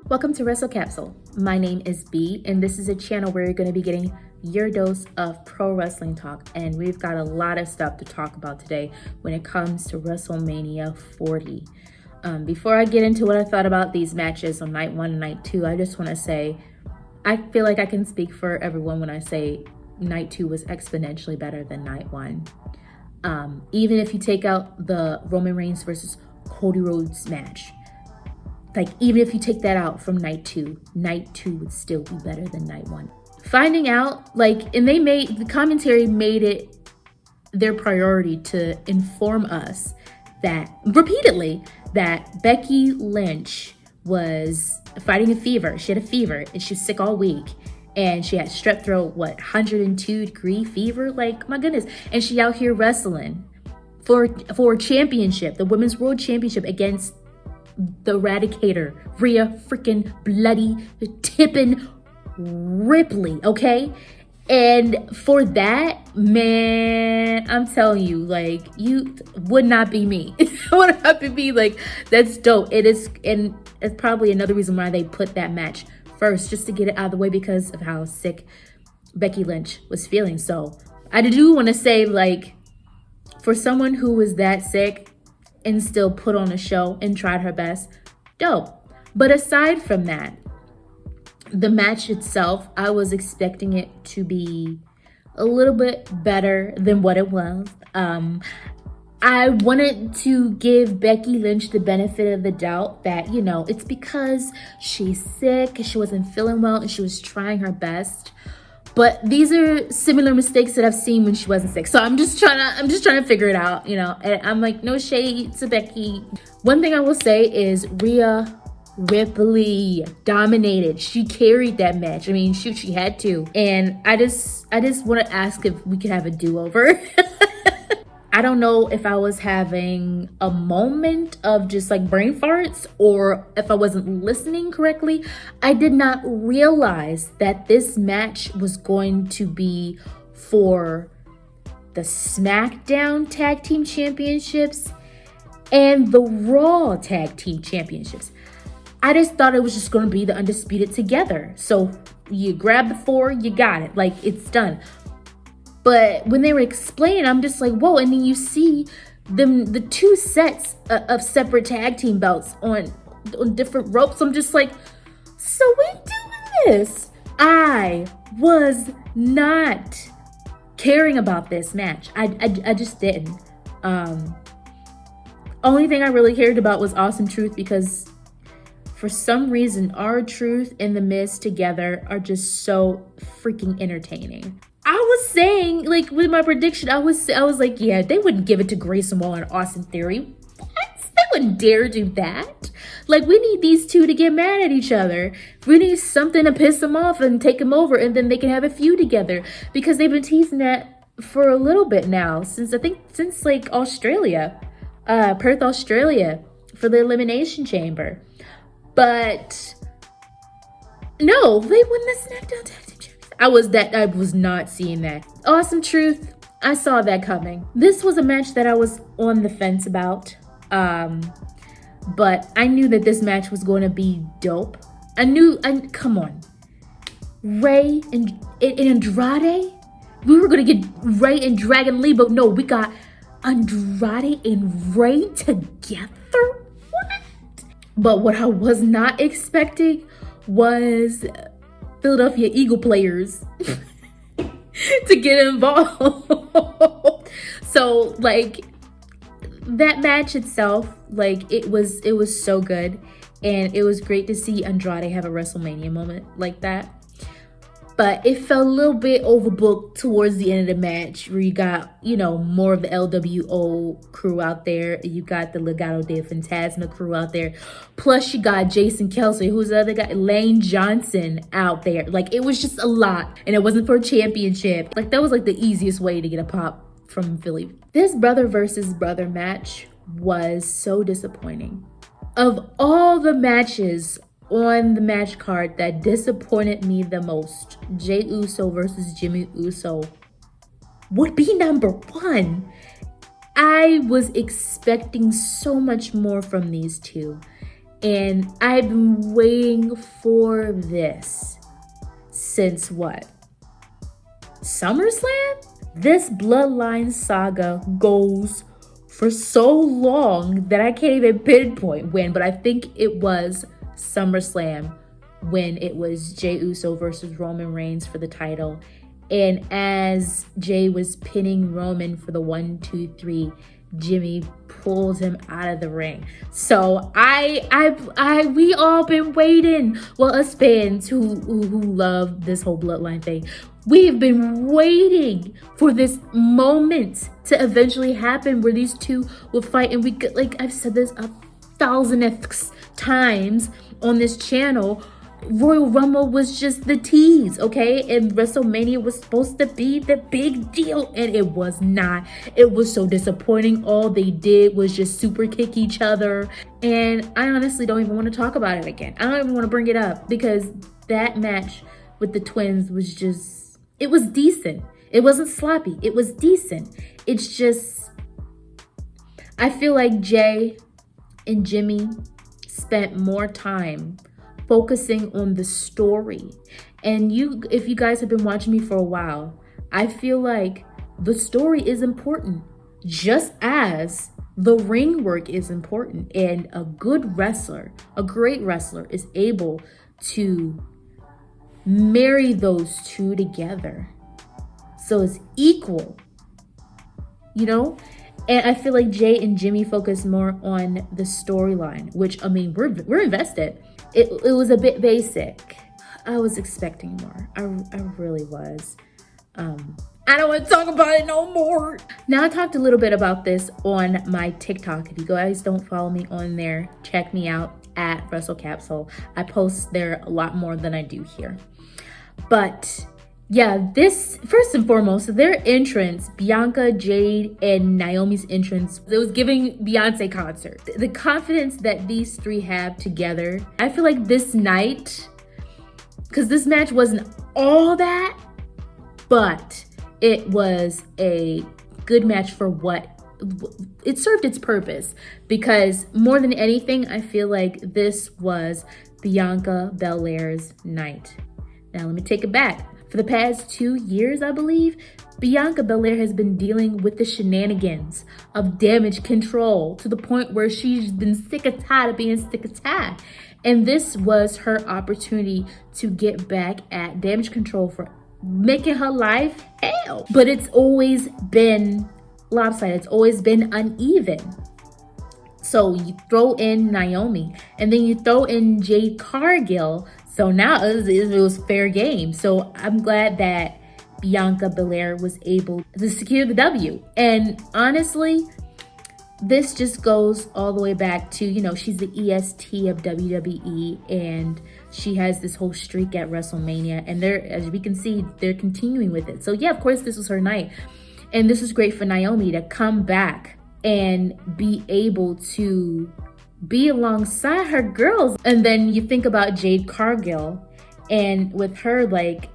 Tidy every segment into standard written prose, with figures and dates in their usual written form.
Welcome to Wrestle Capsule. My name is B, and this is a channel where you're going to be getting your dose of pro wrestling talk. And we've got a lot of stuff to talk about today when it comes to WrestleMania 40. Before I get into what I thought about these matches on night 1 and night 2, I just want to say I feel like I can speak for everyone when I say night 2 was exponentially better than night 1. Even if you take out the Roman Reigns versus Cody Rhodes match, like even if you take that out from night 2 would still be better than night 1. Finding out, and the commentary made it their priority to inform us that repeatedly that Becky Lynch was fighting a fever. She had a fever and she was sick all week. And she had strep throat, 102-degree fever? Like, my goodness. And she out here wrestling for a championship, the Women's World Championship against the Eradicator, Rhea freaking bloody tipping Ripley, okay? And for that, man, I'm telling you, you would not be me. It would not be me. That's dope. It is, and it's probably another reason why they put that match first, just to get it out of the way because of how sick Becky Lynch was feeling. So I do want to say, for someone who was that sick and still put on a show and tried her best, dope. But aside from that, the match itself, I was expecting it to be a little bit better than what it was. I wanted to give Becky Lynch the benefit of the doubt that, it's because she's sick, she wasn't feeling well, and she was trying her best. But these are similar mistakes that I've seen when she wasn't sick. So I'm just trying to figure it out, and I'm like, no shade to Becky. One thing I will say is Rhea Ripley dominated. She carried that match. I mean, shoot, she had to. And I just want to ask if we could have a do-over. I don't know if I was having a moment of just brain farts or if I wasn't listening correctly. I did not realize that this match was going to be for the Smackdown Tag Team Championships and the Raw Tag Team Championships. I just thought it was just going to be the Undisputed together. So you grab the 4, you got it. It's done. But when they were explaining, I'm just like, whoa. And then you see the 2 sets of separate tag team belts on different ropes. I'm just like, so we doing this? I was not caring about this match. I just didn't. Only thing I really cared about was Awesome Truth, because for some reason, R-Truth and the Miz together are just so freaking entertaining. I was saying, with my prediction, I was like, yeah, they wouldn't give it to Grayson Waller and Austin Theory. What? They wouldn't dare do that. We need these two to get mad at each other. We need something to piss them off and take them over, and then they can have a feud together. Because they've been teasing that for a little bit now, since Australia, Perth, Australia, for the Elimination Chamber. But no, they won the Smackdown Tag Team Championships. I was not seeing that. Awesome Truth, I saw that coming. This was a match that I was on the fence about. But I knew that this match was going to be dope. Come on. Ray and Andrade? We were going to get Ray and Dragon Lee, but no, we got Andrade and Ray together? But what I was not expecting was Philadelphia Eagle players to get involved. So that match itself, it was so good. And it was great to see Andrade have a WrestleMania moment like that. But it felt a little bit overbooked towards the end of the match, where you got, more of the LWO crew out there. You got the Legado del Fantasma crew out there. Plus, you got Jason Kelsey, who's the other guy, Lane Johnson out there. It was just a lot. And it wasn't for a championship. That was, the easiest way to get a pop from Philly. This brother versus brother match was so disappointing. Of all the matches on the match card that disappointed me the most, Jey Uso versus Jimmy Uso would be number 1. I was expecting so much more from these two. And I've been waiting for this since what? SummerSlam? This bloodline saga goes for so long that I can't even pinpoint when, but I think it was SummerSlam when it was Jey Uso versus Roman Reigns for the title. And as Jey was pinning Roman for the 1, 2, 3, Jimmy pulls him out of the ring. So we all been waiting. Well, us fans who love this whole bloodline thing, we've been waiting for this moment to eventually happen where these two will fight. And we could, like I've said this 1,000th times on this channel, Royal Rumble was just the tease, okay? And WrestleMania was supposed to be the big deal, and it was not. It was so disappointing. All they did was just super kick each other, and I honestly don't even want to talk about it again. I don't even want to bring it up because that match with the twins was just, it was decent. It wasn't sloppy. It was decent. It's just, I feel like Jey and Jimmy spent more time focusing on the story. And if you guys have been watching me for a while, I feel like the story is important, just as the ring work is important. And a good wrestler, a great wrestler, is able to marry those two together. So it's equal, you know? And I feel like Jey and Jimmy focus more on the storyline, which, I mean, we're invested. It was a bit basic. I was expecting more. I really was. I don't want to talk about it no more. Now, I talked a little bit about this on my TikTok. If you guys don't follow me on there, check me out at Wrestle Capsule. I post there a lot more than I do here. But yeah, this, first and foremost, their entrance, Bianca, Jade, and Naomi's entrance, it was giving Beyonce concert. The confidence that these three have together, I feel like this night, because this match wasn't all that, but it was a good match for what, it served its purpose. Because more than anything, I feel like this was Bianca Belair's night. Now, let me take it back. For the past 2 years, I believe, Bianca Belair has been dealing with the shenanigans of Damage Control to the point where she's been sick and tired of being sick and tired. And this was her opportunity to get back at Damage Control for making her life hell. But it's always been lopsided. It's always been uneven. So you throw in Naomi, and then you throw in Jade Cargill. So now it was fair game. So I'm glad that Bianca Belair was able to secure the W. And honestly, this just goes all the way back to, you know, she's the EST of WWE, and she has this whole streak at WrestleMania. And they're, as we can see, they're continuing with it. So yeah, of course, this was her night. And this was great for Naomi to come back and be able to be alongside her girls. And then you think about Jade Cargill, and with her, like,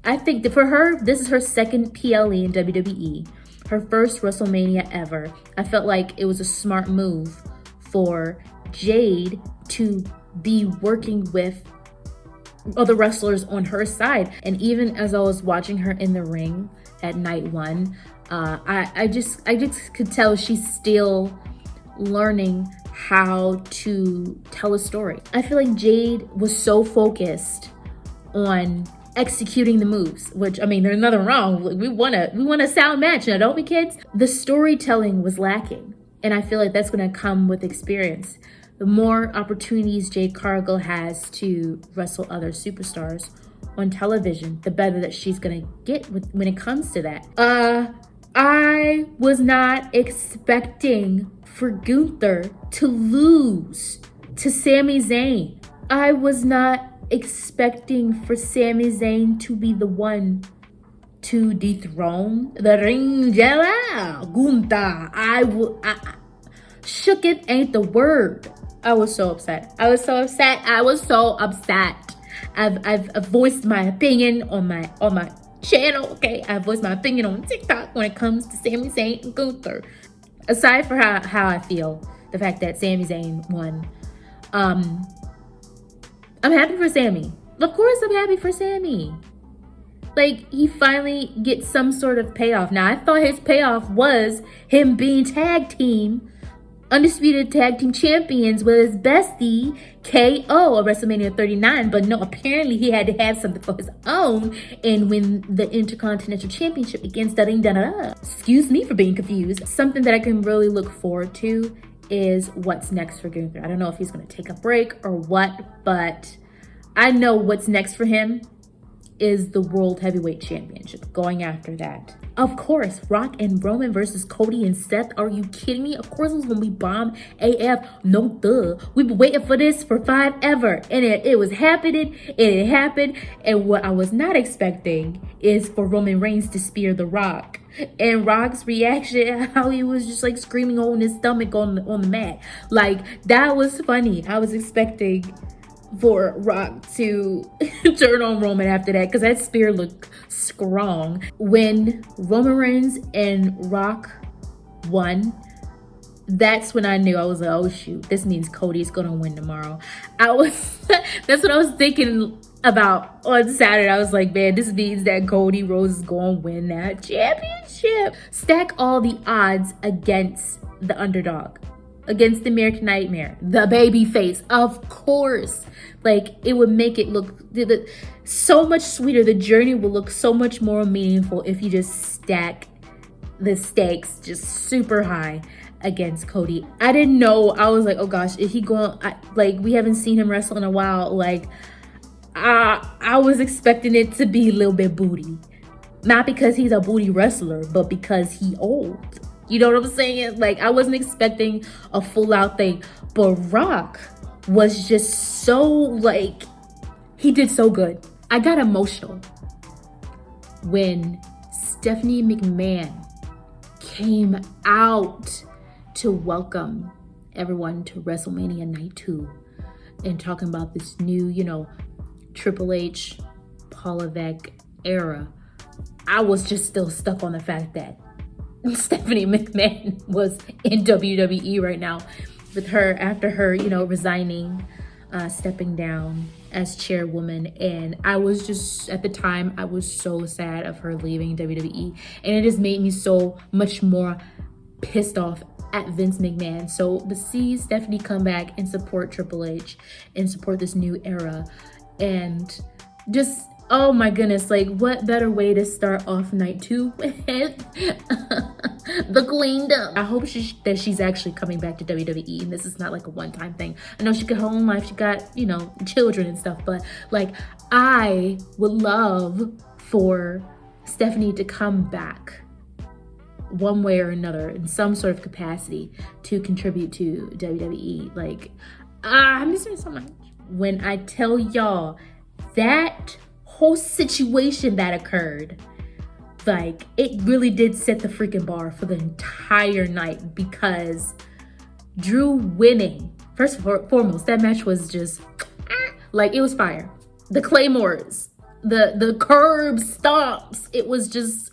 I think that for her, this is her second PLE in WWE, her first WrestleMania ever. I felt like it was a smart move for Jade to be working with other wrestlers on her side. And even as I was watching her in the ring at night one, I just could tell she's still learning how to tell a story. I feel like Jade was so focused on executing the moves, which, I mean, there's nothing wrong. We want a sound match now, don't we, kids? The storytelling was lacking, and I feel like that's going to come with experience. The more opportunities Jade Cargill has to wrestle other superstars on television, the better that she's going to get when it comes to that. I was not expecting for Gunther to lose to Sami Zayn. I was not expecting for Sami Zayn to be the one to dethrone the ring general, Gunther. Shook it ain't the word. I was so upset. I've voiced my opinion on my channel, okay? I voiced my opinion on TikTok when it comes to Sami Zayn and Gunther. Aside from how I feel, the fact that Sami Zayn won, I'm happy for Sammy. Of course I'm happy for Sammy. Like, he finally gets some sort of payoff. Now, I thought his payoff was him being Undisputed Tag Team Champions with his bestie, KO, at WrestleMania 39. But no, apparently he had to have something for his own and win the Intercontinental Championship against da-da-da-da. Excuse me for being confused. Something that I can really look forward to is what's next for Gunther. I don't know if he's going to take a break or what, but I know what's next for him is the World Heavyweight Championship, going after that. Of course, Rock and Roman versus Cody and Seth. Are you kidding me? Of course it was gonna be bomb AF. No duh. We've been waiting for this for forever. And it was happening, and it happened. And what I was not expecting is for Roman Reigns to spear The Rock. And Rock's reaction, how he was just like screaming on his stomach on the mat. Like, that was funny. I was expecting for Rock to turn on Roman after that, because that spear looked strong. When Roman Reigns and Rock won, that's when I knew. I was like, oh shoot, this means Cody's gonna win tomorrow. That's what I was thinking about on Saturday. I was like, man, this means that Cody Rhodes is gonna win that championship. Stack all the odds against the underdog, against the American Nightmare, the baby face, of course. Like, it would make it look so much sweeter. The journey will look so much more meaningful if you just stack the stakes just super high against Cody. I didn't know. I was like, oh gosh, is he going, like, we haven't seen him wrestle in a while. Like, I was expecting it to be a little bit booty. Not because he's a booty wrestler, but because he old. You know what I'm saying? Like, I wasn't expecting a full out thing. But Rock was just so, like, he did so good. I got emotional when Stephanie McMahon came out to welcome everyone to WrestleMania Night 2 and talking about this new, Triple H, Paul Levesque era. I was just still stuck on the fact that Stephanie McMahon was in WWE right now with her, after her, resigning, stepping down as chairwoman. And I was just, at the time, I was so sad of her leaving WWE. And it just made me so much more pissed off at Vince McMahon. So to see Stephanie come back and support Triple H and support this new era, and just, oh my goodness, like, what better way to start off night 2 with the queendom. I hope that she's actually coming back to WWE and this is not like a one-time thing. I know she got her own life, she got, children and stuff, but like, I would love for Stephanie to come back one way or another in some sort of capacity to contribute to WWE. Like, I miss her so much. When I tell y'all that whole situation that occurred, like, it really did set the freaking bar for the entire night, because Drew winning, first and foremost, that match was just like, it was fire. The claymores, the curb stomps, it was just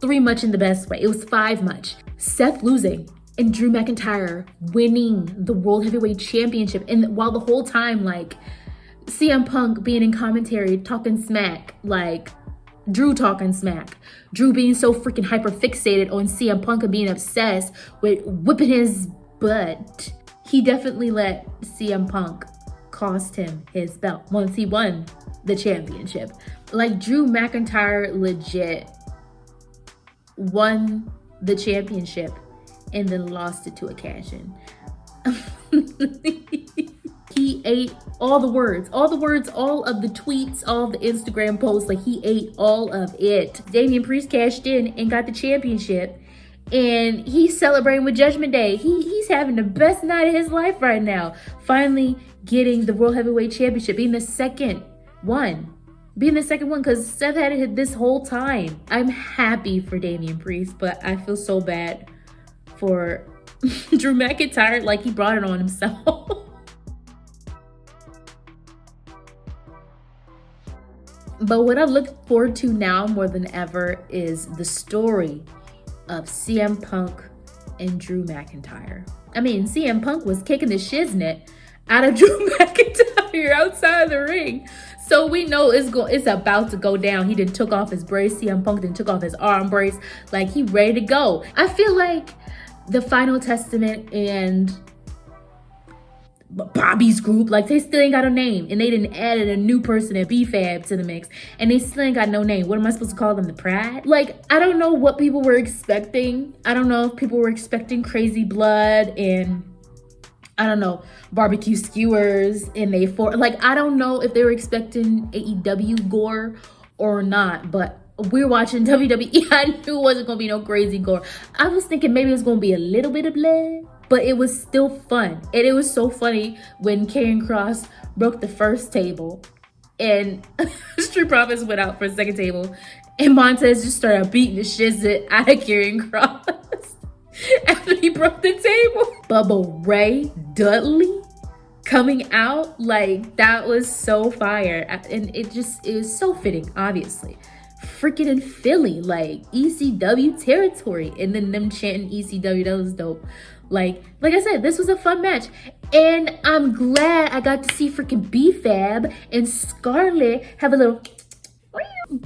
3 much in the best way. It was 5 much. Seth losing and Drew McIntyre winning the World Heavyweight Championship, and while the whole time, like, CM Punk being in commentary talking smack, like Drew talking smack, Drew being so freaking hyper fixated on CM Punk and being obsessed with whipping his butt. He definitely let CM Punk cost him his belt once he won the championship. Like, Drew McIntyre legit won the championship and then lost it to a cash-in. He ate all the words, all of the tweets, all of the Instagram posts. Like, he ate all of it. Damian Priest cashed in and got the championship, and he's celebrating with Judgment Day. He's having the best night of his life right now. Finally getting the World Heavyweight Championship, being the second one, because Seth had it this whole time. I'm happy for Damian Priest, but I feel so bad for Drew McIntyre. Like, he brought it on himself. But what I look forward to now more than ever is the story of CM Punk and Drew McIntyre. CM Punk was kicking the shiznit out of Drew McIntyre outside of the ring. So we know it's about to go down. He done took off his brace. CM Punk done took off his arm brace. Like, he ready to go. I feel like the Final Testament and Bobby's group, like, they still ain't got a name. And they didn't added a new person at BFAB to the mix. And they still ain't got no name. What am I supposed to call them? The Pride? Like, I don't know what people were expecting. I don't know if people were expecting crazy blood and, I don't know, barbecue skewers and I don't know if they were expecting AEW gore or not, but we're watching WWE. I knew it wasn't gonna be no crazy gore. I was thinking maybe it was gonna be a little bit of blood, but it was still fun. And it was so funny when Karrion Kross broke the first table and Street Profits went out for the second table and Montez just started beating the shit out of Karrion Kross after he broke the table. Bubba Ray Dudley coming out, like, that was so fire. And it was so fitting, obviously. Freaking in Philly, like, ECW territory. And then them chanting ECW, that was dope. Like I said, this was a fun match. And I'm glad I got to see freaking B-Fab and Scarlett have a little...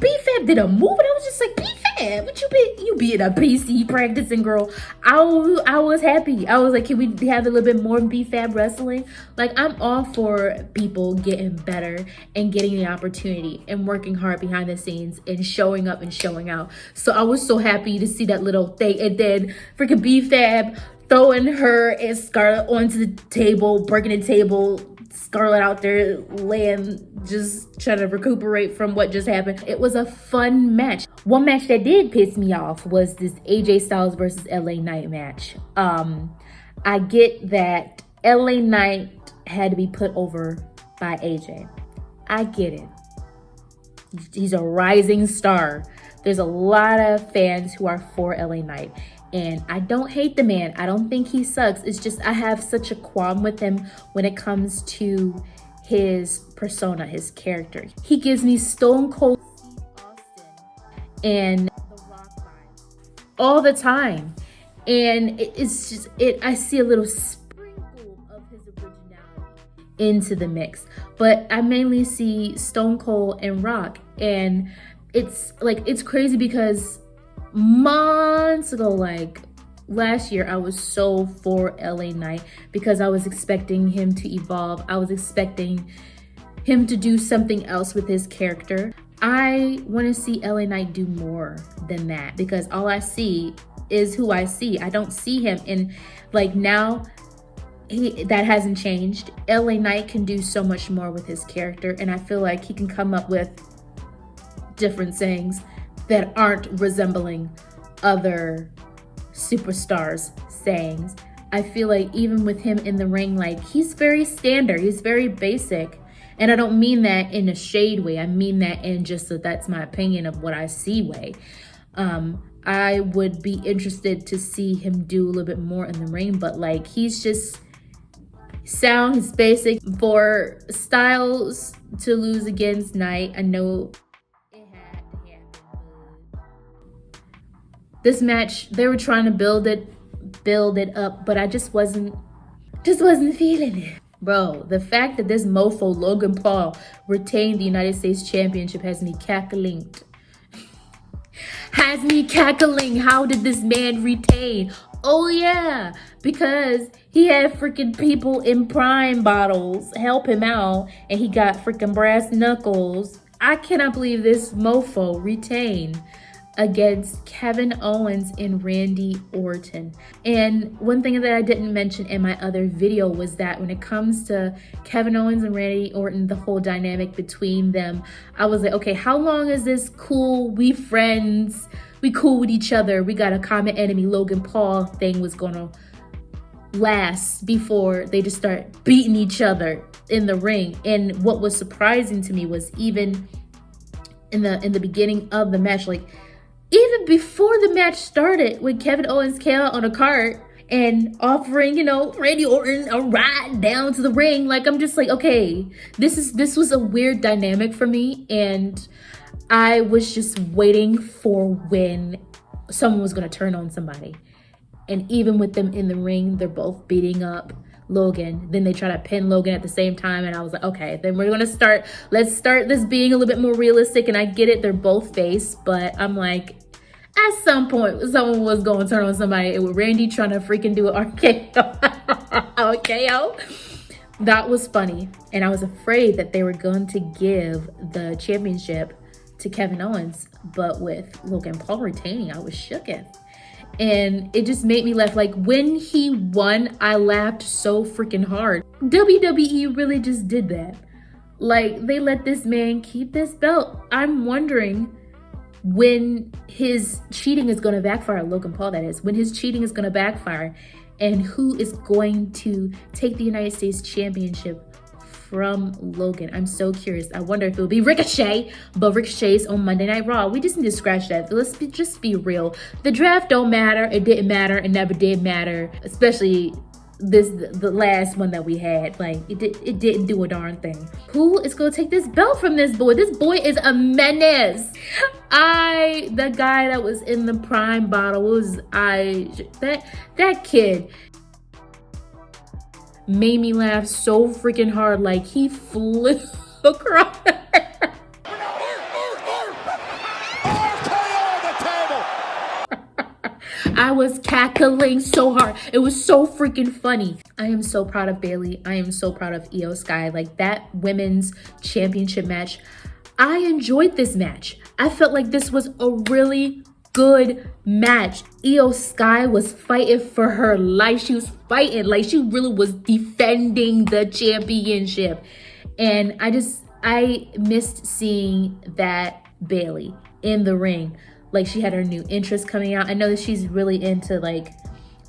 B-Fab did a move and I was just like, B-Fab, what you be in a PC practicing, girl? I was happy. I was like, can we have a little bit more B-Fab wrestling? Like, I'm all for people getting better and getting the opportunity and working hard behind the scenes and showing up and showing out. So I was so happy to see that little thing. And then freaking B-Fab throwing her and Scarlett onto the table, breaking the table, Scarlett out there laying, just trying to recuperate from what just happened. It was a fun match. One match that did piss me off was this AJ Styles versus LA Knight match. I get that LA Knight had to be put over by AJ. I get it. He's a rising star. There's a lot of fans who are for LA Knight. And I don't hate the man. I don't think he sucks. It's just I have such a qualm with him when it comes to his persona, his character. He gives me Stone Cold Steve Austin and The Rock vibes all the time. And it's just, I see a little sprinkle of his originality into the mix. But I mainly see Stone Cold and Rock. And it's crazy because months ago, like last year, I was so for LA Knight because I was expecting him to evolve. I was expecting him to do something else with his character. I want to see LA Knight do more than that because all I see is who I see. I don't see him in, like, now that hasn't changed. LA Knight can do so much more with his character, and I feel like he can come up with different sayings that aren't resembling other superstars' sayings. I feel like even with him in the ring, like, he's very standard, he's very basic. And I don't mean that in a shade way. I mean that in just a, that's my opinion of what I see way. I would be interested to see him do a little bit more in the ring, but like, he's just sound, he's basic. For Styles to lose against Knight, I know this match, they were trying to build it up, but I just wasn't feeling it. Bro, the fact that this mofo Logan Paul retained the United States Championship has me cackling. How did this man retain? Oh yeah, because he had freaking people in prime bottles help him out, and he got freaking brass knuckles. I cannot believe this mofo retained against Kevin Owens and Randy Orton. And one thing that I didn't mention in my other video was that when it comes to Kevin Owens and Randy Orton, the whole dynamic between them, I was like, okay, how long is this cool, we friends, we cool with each other, we got a common enemy, Logan Paul thing was gonna last before they just start beating each other in the ring? And what was surprising to me was even in the beginning of the match, like, even before the match started, when Kevin Owens came out on a cart and offering, Randy Orton a ride down to the ring, like, I'm just like, okay, this was a weird dynamic for me, and I was just waiting for when someone was gonna turn on somebody. And even with them in the ring, they're both beating up Logan. Then they try to pin Logan at the same time. And I was like, okay, then we're going to let's start this being a little bit more realistic. And I get it, they're both face, but I'm like, at some point, someone was going to turn on somebody. It was Randy trying to freaking do an RKO. RKO. That was funny. And I was afraid that they were going to give the championship to Kevin Owens. But with Logan Paul retaining, I was shooketh. And it just made me laugh. Like, when he won, I laughed so freaking hard. WWE really just did that. Like, they let this man keep this belt. I'm wondering when his cheating is going to backfire, Logan Paul that is, when his cheating is going to backfire, and who is going to take the United States Championship from Logan. I'm so curious. I wonder if it'll be Ricochet, but Ricochet's on Monday Night Raw. We just need to scratch that. Just be real. The draft don't matter. It didn't matter. It never did matter, especially the last one that we had. Like, it didn't do a darn thing. Who is gonna take this belt from this boy? This boy is a menace. The guy that was in the prime bottle that kid made me laugh so freaking hard. Like, he flew across. I was cackling so hard. It was so freaking funny. I am so proud of Bayley. I am so proud of Io Sky. Like, that women's championship match, I enjoyed this match. I felt like this was a really good match. Io Sky was fighting for her life. She was fighting. Like, she really was defending the championship. And I missed seeing that Bayley in the ring. Like, she had her new interest coming out. I know that she's really into like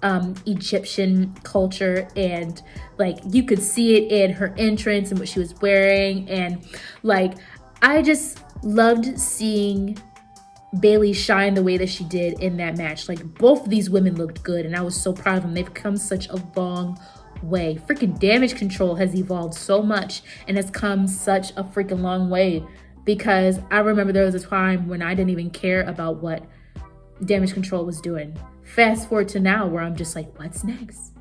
Egyptian culture, and like you could see it in her entrance and what she was wearing. And like, I just loved seeing Bayley shine the way that she did in that match. Like, both of these women looked good, and I was so proud of them. They've come such a long way. Freaking Damage Control has evolved so much and has come such a freaking long way. Because I remember there was a time when I didn't even care about what Damage Control was doing. Fast forward to now where I'm just like, what's next?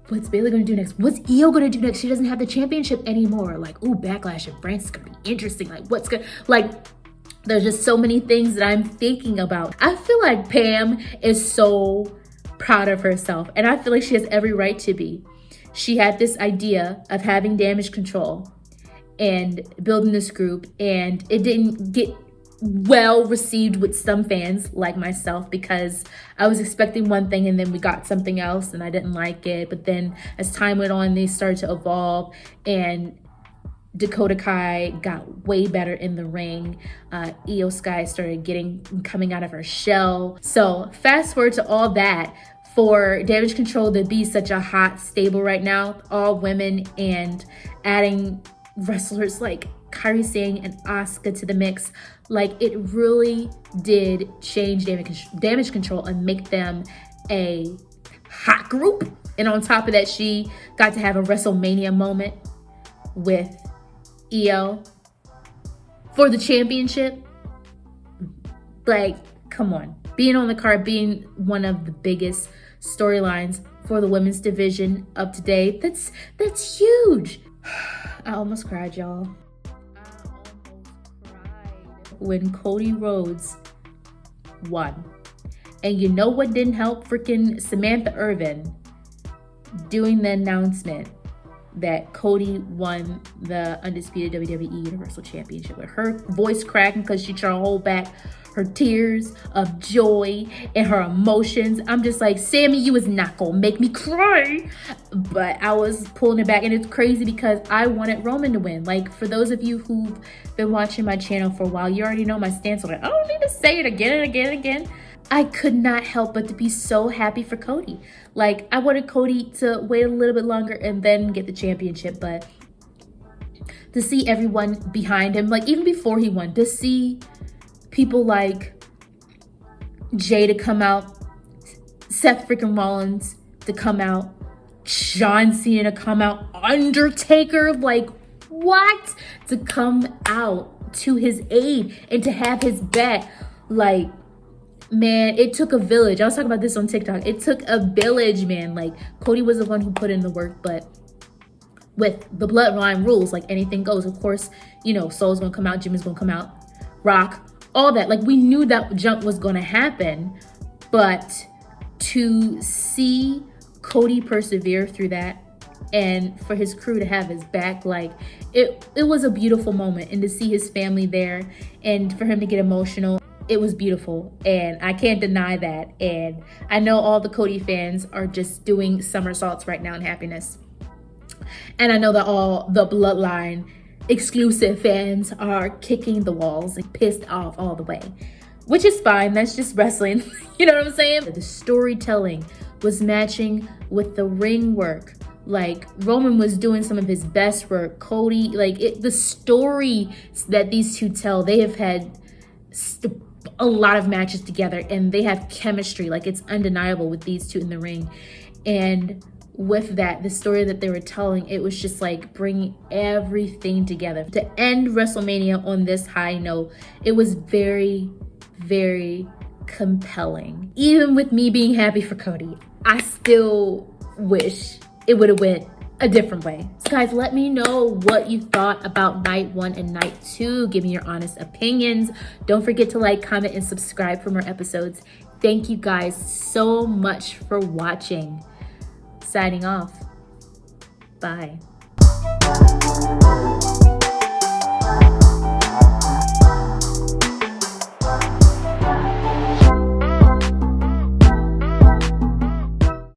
What's Bayley gonna do next? What's Io gonna do next? She doesn't have the championship anymore. Like, ooh, Backlash and France is gonna be interesting. Like, what's gonna, like, there's just so many things that I'm thinking about. I feel like Pam is so proud of herself, and I feel like she has every right to be. She had this idea of having Damage Control and building this group, and it didn't get well received with some fans like myself, because I was expecting one thing and then we got something else and I didn't like it. But then as time went on, they started to evolve, and Dakota Kai got way better in the ring. Io Sky started coming out of her shell. So fast forward to all that, for Damage Control to be such a hot stable right now, all women, and adding wrestlers like Kairi Singh and Asuka to the mix, like, it really did change Damage Control and make them a hot group. And on top of that, she got to have a WrestleMania moment with Io for the championship. Like, come on. Being on the card, being one of the biggest storylines for the women's division of today, that's huge. I almost cried, y'all. I almost cried when Cody Rhodes won. And you know what didn't help? Freaking Samantha Irvin doing the announcement that Cody won the Undisputed WWE Universal Championship, with her voice cracking because she trying to hold back her tears of joy and her emotions. I'm just like, Sammy, you is not gonna make me cry. But I was pulling it back, and it's crazy because I wanted Roman to win. Like, for those of you who've been watching my channel for a while, you already know my stance on it. I don't need to say it again and again and again. I could not help but to be so happy for Cody. Like, I wanted Cody to wait a little bit longer and then get the championship, but to see everyone behind him, like, even before he won, to see people like Jay to come out, Seth freaking Rollins to come out, John Cena to come out, Undertaker, like, what? To come out to his aid and to have his back. Like, Man, it took a village. I was talking about this on TikTok. It took a village, man. Like, Cody was the one who put in the work, but with the bloodline rules, like anything goes. Of course, you know, Soul's gonna come out, Jim is gonna come out, Rock, all that. Like, we knew that jump was gonna happen, but to see Cody persevere through that and for his crew to have his back, like, it was a beautiful moment. And to see his family there and for him to get emotional, it was beautiful, and I can't deny that. And I know all the Cody fans are just doing somersaults right now in happiness. And I know that all the Bloodline exclusive fans are kicking the walls and pissed off all the way, which is fine. That's just wrestling. You know what I'm saying? The storytelling was matching with the ring work. Like, Roman was doing some of his best work. Cody, like, the story that these two tell, they have had a lot of matches together and they have chemistry. Like, it's undeniable with these two in the ring. And with that, the story that they were telling, it was just like bringing everything together. To end WrestleMania on this high note, it was very, very compelling. Even with me being happy for Cody, I still wish it would have went a different way. So guys, let me know what you thought about night 1 and night 2. Give me your honest opinions. Don't forget to like, comment, and subscribe for more episodes. Thank you guys so much for watching. Signing off. Bye.